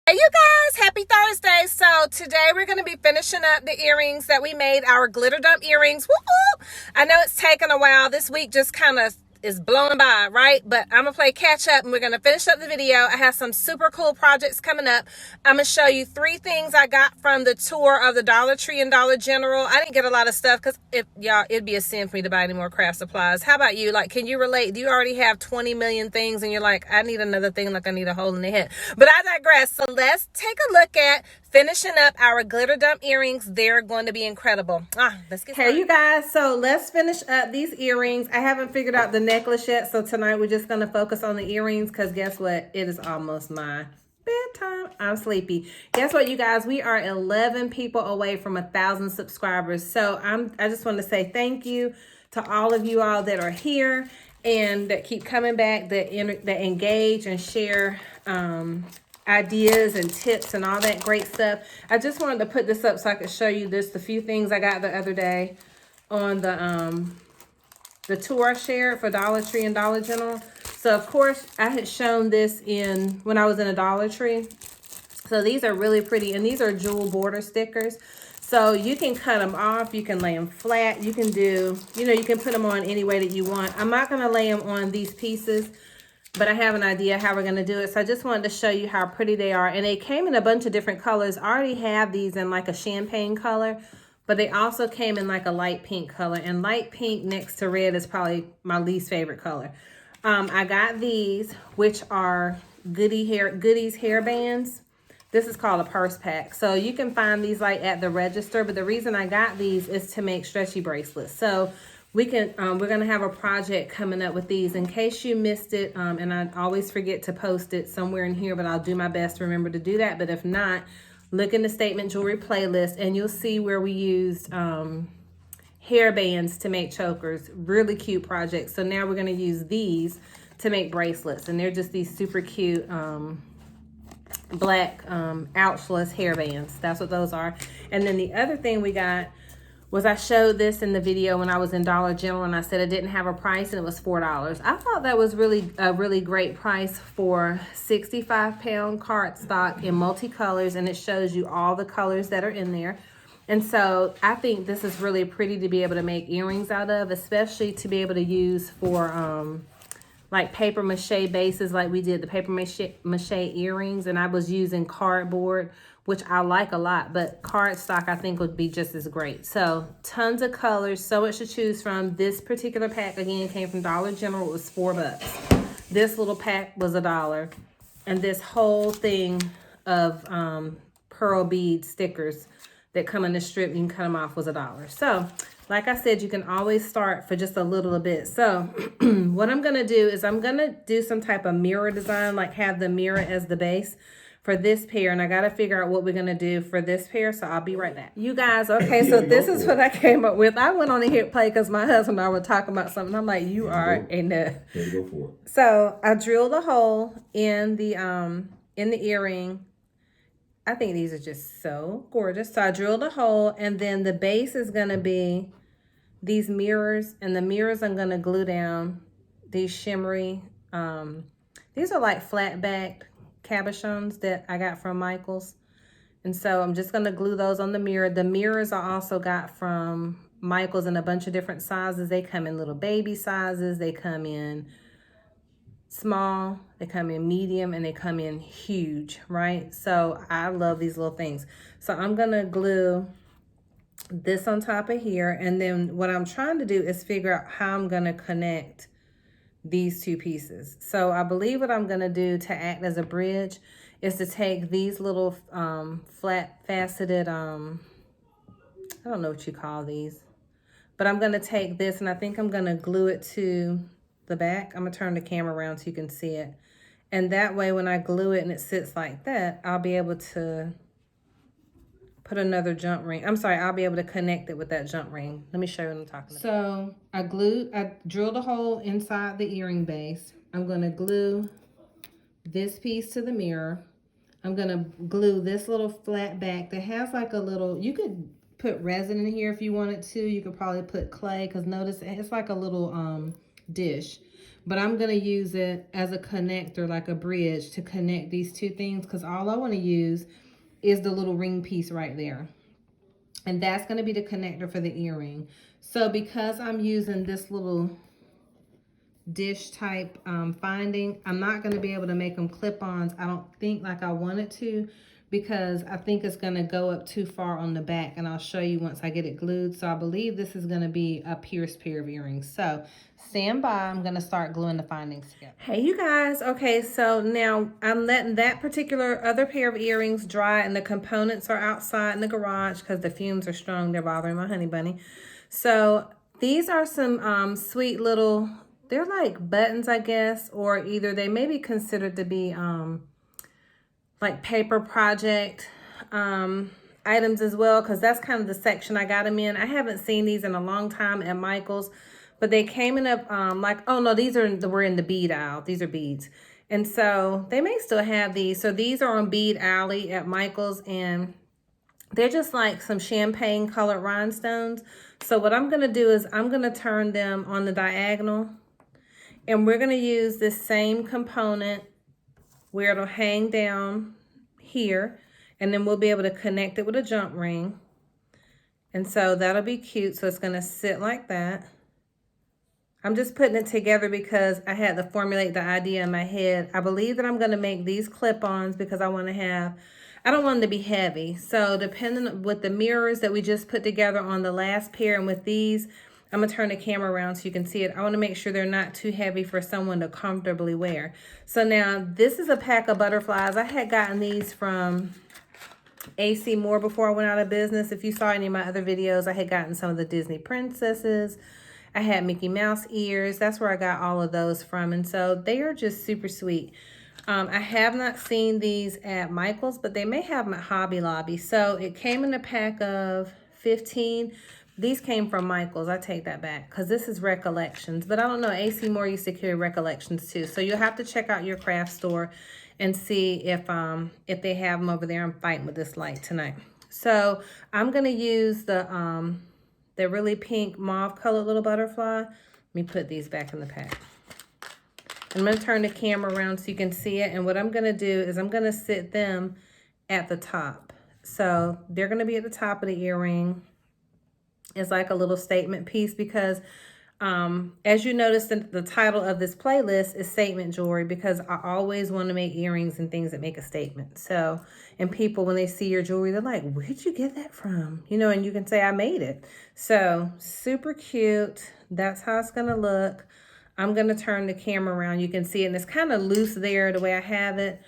Hey you guys, happy Thursday. So today we're going to be finishing up the earrings that we made, our glitter dump earrings. Woo-hoo! I know it's taken a while. This week just kind of is blowing by, right? But I'm going to play catch up and we're going to finish up the video. I have some super cool projects coming up. I'm going to show you 3 things I got from the tour of the Dollar Tree and Dollar General. I didn't get a lot of stuff because it'd be a sin for me to buy any more craft supplies. How about you? Like, can you relate? Do you already have 20 million things and you're like, I need another thing, like I need a hole in the head? But I digress. So let's take a look at finishing up our glitter dump earrings. They're going to be incredible. Let's get started. Hey you guys, so let's finish up these earrings. I haven't figured out the necklace yet, so tonight we're just going to focus on the earrings because guess what? It is almost my bedtime. I'm sleepy. Guess what, you guys? We are 11 people away from 1,000 subscribers. So I just want to say thank you to all of you all that are here and that keep coming back, that engage and share ideas and tips and all that great stuff. I just wanted to put this up so I could show you the few things I got the other day on the tour I shared for Dollar Tree and Dollar General. So of course I had shown this when I was in a Dollar Tree. So these are really pretty, and these are jewel border stickers. So you can cut them off, you can lay them flat, you can do, you can put them on any way that you want. I'm not gonna lay them on these pieces, but I have an idea how we're going to do it. So I just wanted to show you how pretty they are. And they came in a bunch of different colors. I already have these in like a champagne color, but they also came in like a light pink color. And light pink next to red is probably my least favorite color. I got these, which are Goodies hair bands. This is called a purse pack. So you can find these like at the register, but the reason I got these is to make stretchy bracelets. So we're going to have a project coming up with these. In case you missed it, and I always forget to post it somewhere in here, but I'll do my best to remember to do that. But if not, look in the Statement Jewelry playlist and you'll see where we used hair bands to make chokers. Really cute project. So now we're going to use these to make bracelets. And they're just these super cute black ouchless hair bands. That's what those are. And then the other thing we got was I showed this in the video when I was in Dollar General and I said it didn't have a price and it was $4. I thought that was really a really great price for 65-pound cardstock in multicolors, and it shows you all the colors that are in there. And so I think this is really pretty to be able to make earrings out of, especially to be able to use for like paper mache bases, like we did the paper mache earrings, and I was using cardboard, which I like a lot, but cardstock I think would be just as great. So tons of colors, so much to choose from. This particular pack again came from Dollar General. It was $4. This little pack was $1, and this whole thing of pearl bead stickers that come in the strip, you can cut them off, was $1. So like I said, you can always start for just a little bit. So what I'm gonna do is I'm gonna do some type of mirror design, like have the mirror as the base for this pair, and I gotta figure out what we're gonna do for this pair, so I'll be right back. You guys, okay, so this is what I came up with. I went on a hit play because my husband and I were talking about something. I'm like, you are a nut. Go for it. So I drilled a hole in the earring. I think these are just so gorgeous. So I drilled a hole, and then the base is gonna be these mirrors, and the mirrors I'm gonna glue down these shimmery, these are like flat backed cabochons that I got from Michael's. And so I'm just gonna glue those on the mirror. The mirrors I also got from Michael's in a bunch of different sizes. They come in little baby sizes, they come in small, they come in medium, and they come in huge, right? So I love these little things. So I'm gonna glue this on top of here, and then what I'm trying to do is figure out how I'm gonna connect these two pieces. So I believe what I'm gonna do to act as a bridge is to take these little flat faceted, I don't know what you call these, but I'm gonna take this and I think I'm gonna glue it to the back. I'm gonna turn the camera around so you can see it. And that way when I glue it and it sits like that, I'll be able to put another jump ring. I'm sorry, I'll be able to connect it with that jump ring. Let me show you what I'm talking about. So I drilled a hole inside the earring base. I'm gonna glue this piece to the mirror. I'm gonna glue this little flat back that has like a little, you could put resin in here if you wanted to. You could probably put clay, because notice it's like a little dish. but I'm going to use it as a connector, like a bridge to connect these two things, because all I want to use is the little ring piece right there. And that's going to be the connector for the earring. So because I'm using this little dish type finding, I'm not going to be able to make them clip-ons, I don't think, like I wanted to, because I think it's going to go up too far on the back, and I'll show you once I get it glued. So I believe this is going to be a pierced pair of earrings. So stand by, I'm going to start gluing the findings together. Hey you guys, okay, so now I'm letting that particular other pair of earrings dry, and the components are outside in the garage because the fumes are strong. They're bothering my honey bunny. So these are some sweet little, they're like buttons, I guess, or either they may be considered to be like paper project items as well, because that's kind of the section I got them in. I haven't seen these in a long time at Michael's, but they came in a like, oh no, these are we're in the bead aisle. These are beads, and so they may still have these. So these are on Bead Alley at Michael's, and they're just like some champagne colored rhinestones. So what I'm gonna do is I'm gonna turn them on the diagonal, and we're gonna use this same component where it'll hang down here, and then we'll be able to connect it with a jump ring. And so that'll be cute. So it's gonna sit like that. I'm just putting it together because I had to formulate the idea in my head. I believe that I'm gonna make these clip-ons because I wanna have, I don't want them to be heavy. So depending with the mirrors that we just put together on the last pair, and with these, I'm gonna turn the camera around so you can see it. I wanna make sure they're not too heavy for someone to comfortably wear. So now this is a pack of butterflies. I had gotten these from AC Moore before I went out of business. If you saw any of my other videos, I had gotten some of the Disney princesses. I had Mickey Mouse ears. That's where I got all of those from. And so they are just super sweet. I have not seen these at Michael's, but they may have them at Hobby Lobby. So it came in a pack of 15. These came from Michael's. I take that back because this is Recollections. But I don't know, AC Moore used to carry Recollections too. So you'll have to check out your craft store and see if they have them over there. I'm fighting with this light tonight. So I'm going to use the really pink mauve colored little butterfly. Let me put these back in the pack. I'm going to turn the camera around so you can see it. And what I'm going to do is I'm going to sit them at the top. So they're going to be at the top of the earring. It's like a little statement piece because as you notice, the title of this playlist is statement jewelry, because I always want to make earrings and things that make a statement. So, and people, when they see your jewelry, they're like, where'd you get that from? You know, and you can say, I made it. So super cute. That's how it's going to look. I'm going to turn the camera around. You can see it, and it's kind of loose there the way I have it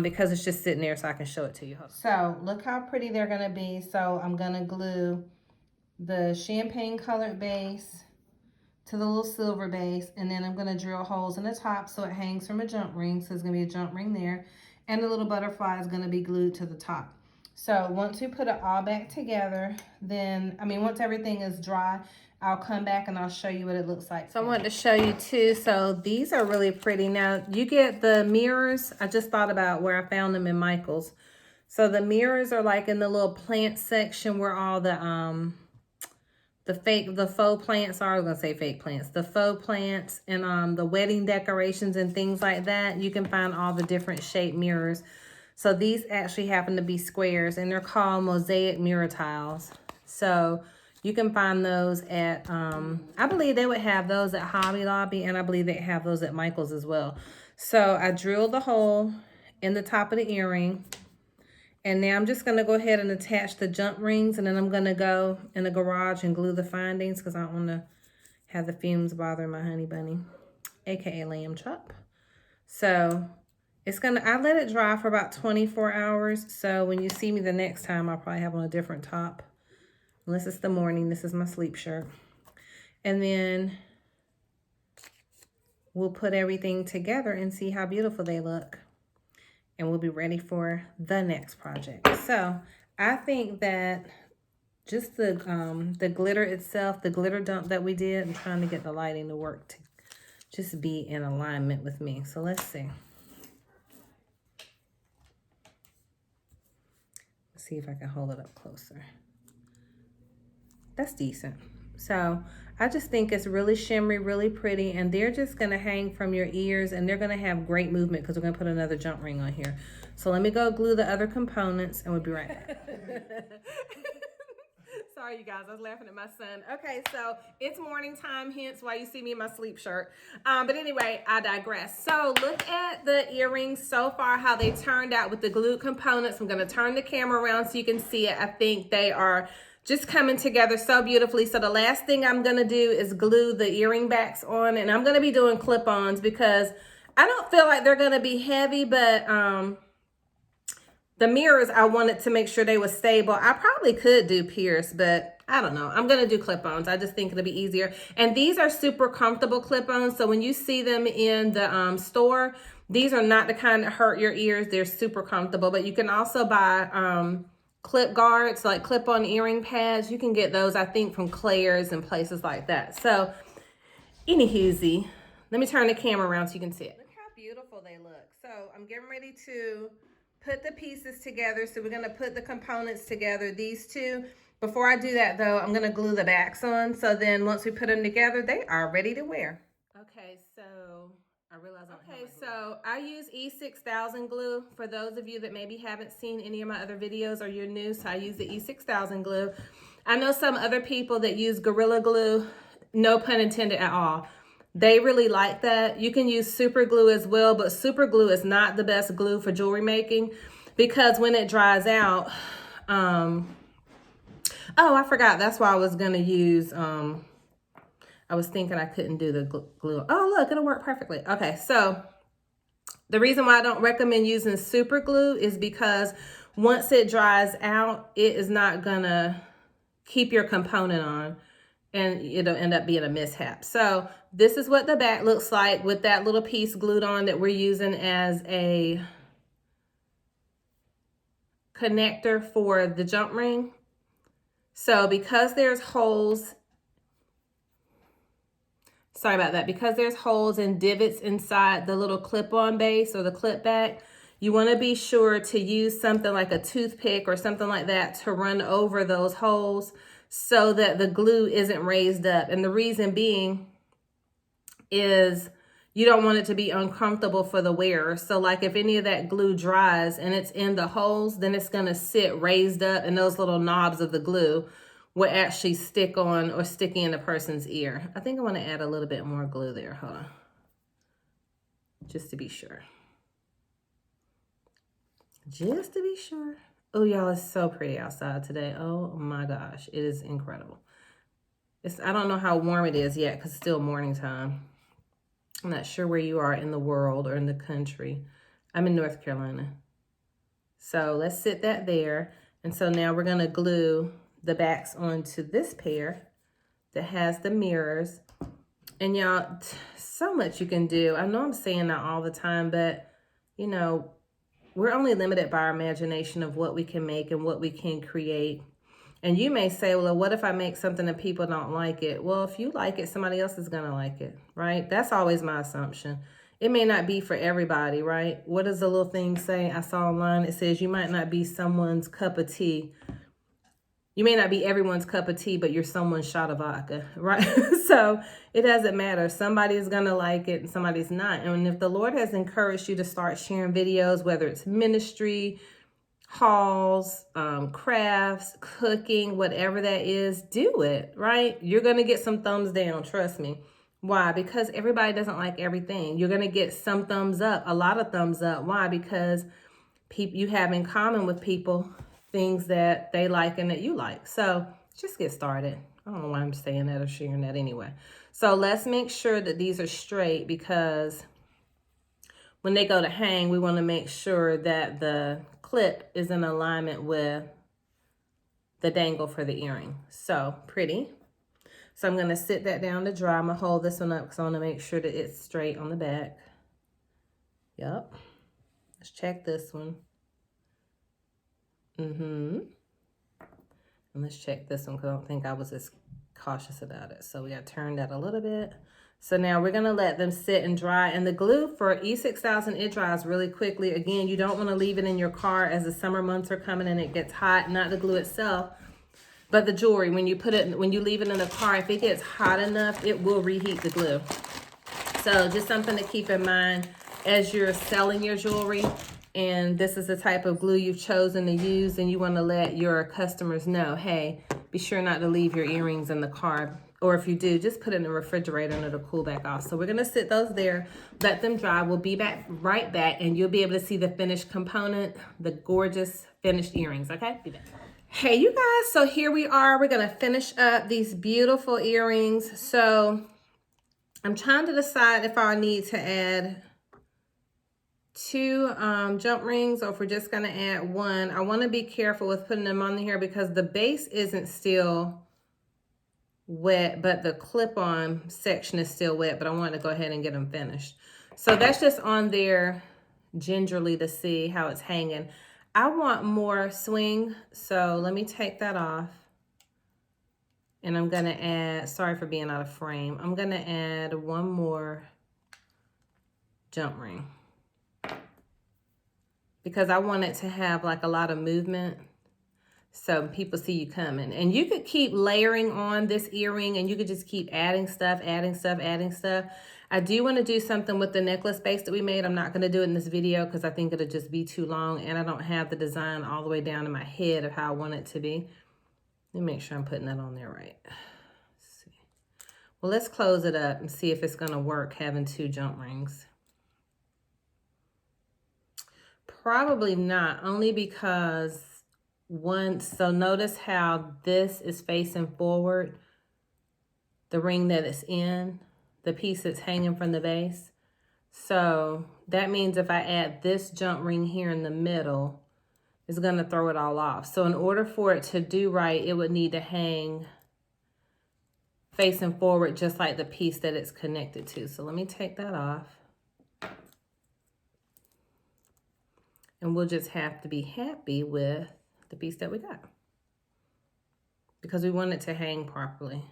because it's just sitting there so I can show it to you. So look how pretty they're going to be. So I'm going to glue the champagne colored base to the little silver base, and then I'm going to drill holes in the top so it hangs from a jump ring. So there's going to be a jump ring there, and the little butterfly is going to be glued to the top. So once we put it all back together, then, I mean, once everything is dry, I'll come back and I'll show you what it looks like. So I wanted to show you too. So these are really pretty. Now you get the mirrors. I just thought about where I found them in Michael's. So the mirrors are like in the little plant section where all the faux plants are. I was gonna say fake plants. The faux plants and the wedding decorations and things like that. You can find all the different shaped mirrors. So these actually happen to be squares, and they're called mosaic mirror tiles. So you can find those at, I believe they would have those at Hobby Lobby, and I believe they have those at Michael's as well. So I drilled the hole in the top of the earring. And now I'm just going to go ahead and attach the jump rings, and then I'm going to go in the garage and glue the findings because I don't want to have the fumes bothering my honey bunny, aka lamb chop. So it's going to, I let it dry for about 24 hours. So when you see me the next time, I'll probably have on a different top. Unless it's the morning. This is my sleep shirt. And then we'll put everything together and see how beautiful they look. And we'll be ready for the next project. So I think that just the glitter itself, the glitter dump that we did, I'm trying to get the lighting to work to just be in alignment with me. So let's see. Let's see if I can hold it up closer. That's decent. So I just think it's really shimmery, really pretty, and they're just gonna hang from your ears, and they're gonna have great movement because we're gonna put another jump ring on here. So let me go glue the other components and we'll be right back. Sorry, you guys, I was laughing at my son. Okay, so it's morning time, hence why you see me in my sleep shirt. But anyway, I digress. So look at the earrings so far, how they turned out with the glued components. I'm gonna turn the camera around so you can see it. I think they are just coming together so beautifully. So the last thing I'm gonna do is glue the earring backs on, and I'm gonna be doing clip-ons because I don't feel like they're gonna be heavy, but the mirrors, I wanted to make sure they were stable. I probably could do pierce, but I don't know. I'm gonna do clip-ons. I just think it'll be easier. And these are super comfortable clip-ons. So when you see them in the store, these are not the kind that hurt your ears. They're super comfortable, but you can also buy clip guards, like clip-on earring pads. You can get those, I think, from Claire's and places like that. So anywho, let me turn the camera around so you can see it. Look how beautiful they look. So I'm getting ready to put the pieces together. So we're gonna put the components together, these two. Before I do that though, I'm gonna glue the backs on. So then once we put them together, they are ready to wear. Okay, so I realize I use E6000 glue. For those of you that maybe haven't seen any of my other videos or you're new, so I use the E6000 glue. I know some other people that use Gorilla Glue, no pun intended at all. They really like that. You can use super glue as well, but super glue is not the best glue for jewelry making because when it dries out, oh, I forgot. That's why I was gonna use, I was thinking I couldn't do the glue. Oh, look, it'll work perfectly. Okay, so the reason why I don't recommend using super glue is because once it dries out, it is not gonna keep your component on, and it'll end up being a mishap. So this is what the back looks like with that little piece glued on that we're using as a connector for the jump ring. So because there's holes, sorry about that, because there's holes and divots inside the little clip-on base or the clip back, you want to be sure to use something like a toothpick or something like that to run over those holes so that the glue isn't raised up. And the reason being is you don't want it to be uncomfortable for the wearer. So like if any of that glue dries and it's in the holes, then it's going to sit raised up and those little knobs of the glue will actually stick on or stick in the person's ear. I think I want to add a little bit more glue there. Hold on. Just to be sure. Just to be sure. Oh, y'all, it's so pretty outside today. Oh my gosh, it is incredible. I don't know how warm it is yet because it's still morning time. I'm not sure where you are in the world or in the country. I'm in North Carolina. So let's sit that there. And so now we're gonna glue the backs onto this pair that has the mirrors. And y'all, so much you can do. I know I'm saying that all the time, but you know, we're only limited by our imagination of what we can make and what we can create. And you may say, well, what if I make something and people don't like it? Well, if you like it, somebody else is gonna like it, right? That's always my assumption. It may not be for everybody, right? What does the little thing say I saw online? It says you might not be someone's cup of tea. You may not be everyone's cup of tea, but you're someone's shot of vodka, right? So it doesn't matter. Somebody's gonna like it and somebody's not. And if the Lord has encouraged you to start sharing videos, whether it's ministry, hauls, crafts, cooking, whatever that is, do it, right? You're gonna get some thumbs down, trust me. Why? Because everybody doesn't like everything. You're gonna get some thumbs up, a lot of thumbs up. Why? Because you have in common with people things that they like and that you like. So just get started. I don't know why I'm saying that or sharing that anyway. So let's make sure that these are straight because when they go to hang, we want to make sure that the clip is in alignment with the dangle for the earring. So pretty. So I'm going to sit that down to dry. I'm going to hold this one up because I want to make sure that it's straight on the back. Yep. Let's check this one. And let's check this one because I don't think I was as cautious about it. So we got to turn that a little bit. So now we're going to let them sit and dry. And the glue for E6000, it dries really quickly. Again, you don't want to leave it in your car as the summer months are coming and it gets hot. Not the glue itself, But the jewelry, when you leave it in the car, if it gets hot enough, it will reheat the glue. So just something to keep in mind as you're selling your jewelry, and this is the type of glue you've chosen to use, and you want to let your customers know, hey, be sure not to leave your earrings in the car. Or if you do, just put it in the refrigerator and it'll cool back off. So we're going to sit those there, let them dry. We'll be right back, and you'll be able to see the finished component, the gorgeous finished earrings, okay? Be back. Hey, you guys, so here we are. We're going to finish up these beautiful earrings. So I'm trying to decide if I need to add 2 jump rings or if we're just going to add 1. I want to be careful with putting them on here because the base isn't still wet, but the clip-on section is still wet, but I want to go ahead and get them finished. So that's just on there gingerly to see how it's hanging. I want more swing, so let me take that off. And I'm going to add, sorry for being out of frame, I'm going to add 1 more jump ring. Because I want it to have like a lot of movement so people see you coming. And you could keep layering on this earring, and you could just keep adding stuff, adding stuff, adding stuff. I do want to do something with the necklace base that we made. I'm not going to do it in this video because I think it'll just be too long, and I don't have the design all the way down in my head of how I want it to be. Let me make sure I'm putting that on there right. Let's see. Well, let's close it up and see if it's going to work having 2 jump rings. Probably not, only because so notice how this is facing forward, the ring that it's in, the piece that's hanging from the base. So that means if I add this jump ring here in the middle, it's going to throw it all off. So in order for it to do right, it would need to hang facing forward just like the piece that it's connected to. So let me take that off. And we'll just have to be happy with the piece that we got, because we want it to hang properly.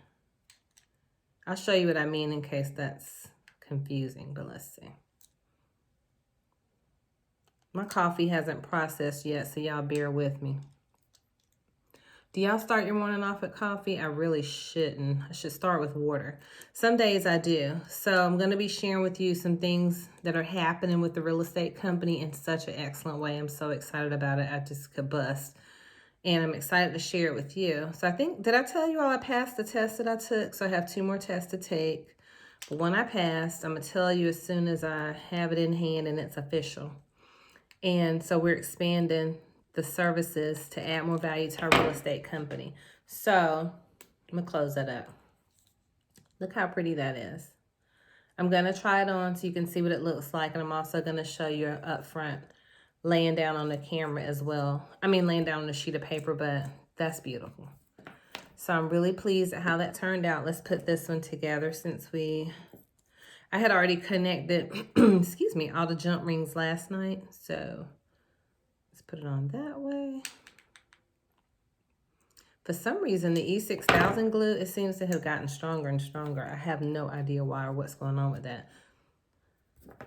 I'll show you what I mean in case that's confusing, but let's see. My coffee hasn't processed yet, so y'all bear with me. Do y'all start your morning off with coffee? I really shouldn't. I should start with water. Some days I do. So I'm going to be sharing with you some things that are happening with the real estate company in such an excellent way. I'm so excited about it. I just could bust. And I'm excited to share it with you. So I think, did I tell you all I passed the test that I took? So I have 2 more tests to take. But when I passed, I'm going to tell you as soon as I have it in hand and it's official. And so we're expanding the services to add more value to our real estate company. So I'm going to close that up. Look how pretty that is. I'm going to try it on so you can see what it looks like. And I'm also going to show you up front, laying down on the camera as well. I mean, laying down on a sheet of paper, but that's beautiful. So I'm really pleased at how that turned out. Let's put this one together since I had already connected, excuse me, all the jump rings last night. So let's put it on that way. For some reason, the E6000 glue, it seems to have gotten stronger and stronger. I have no idea why or what's going on with that. I'm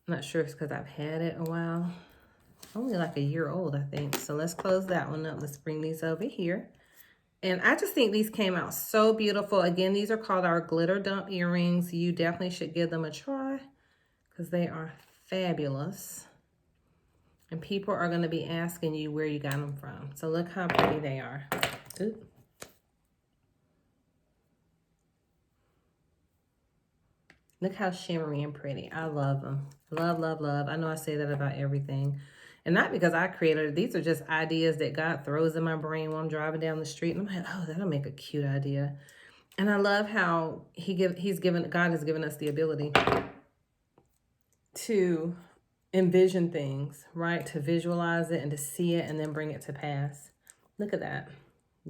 not sure if it's because I've had it a while. Only like a year old, I think. So let's close that one up. Let's bring these over here. And I just think these came out so beautiful. Again, these are called our glitter dump earrings. You definitely should give them a try because they are fabulous. And people are going to be asking you where you got them from. So look how pretty they are. Ooh. Look how shimmery and pretty. I love them. Love, love, love. I know I say that about everything. And not because I created it. These are just ideas that God throws in my brain while I'm driving down the street. And I'm like, oh, that'll make a cute idea. And I love how God has given us the ability to envision things, right? To visualize it and to see it and then bring it to pass. Look at that.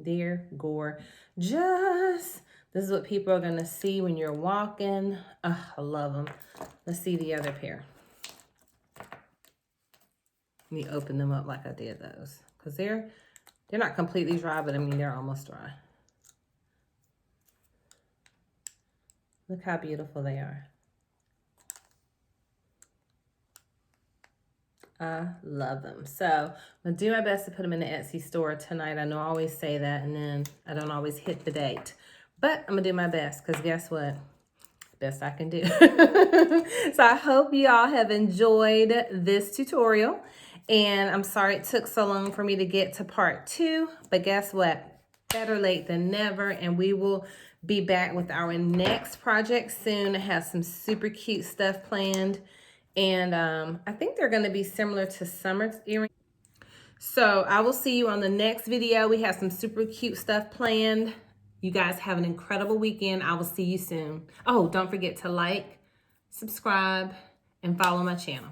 Dear gorgeous. This is what people are going to see when you're walking. Oh, I love them. Let's see the other pair. Let me open them up like I did those. Because they're not completely dry, but I mean, they're almost dry. Look how beautiful they are. I love them. So I'm going to do my best to put them in the Etsy store tonight. I know I always say that, and then I don't always hit the date. But I'm going to do my best, because guess what? Best I can do. So I hope you all have enjoyed this tutorial. And I'm sorry it took so long for me to get to part 2. But guess what? Better late than never. And we will be back with our next project soon. I have some super cute stuff planned. And I think they're going to be similar to Summer's earrings. So I will see you on the next video. We have some super cute stuff planned. You guys have an incredible weekend. I will see you soon. Oh, don't forget to like, subscribe, and follow my channel.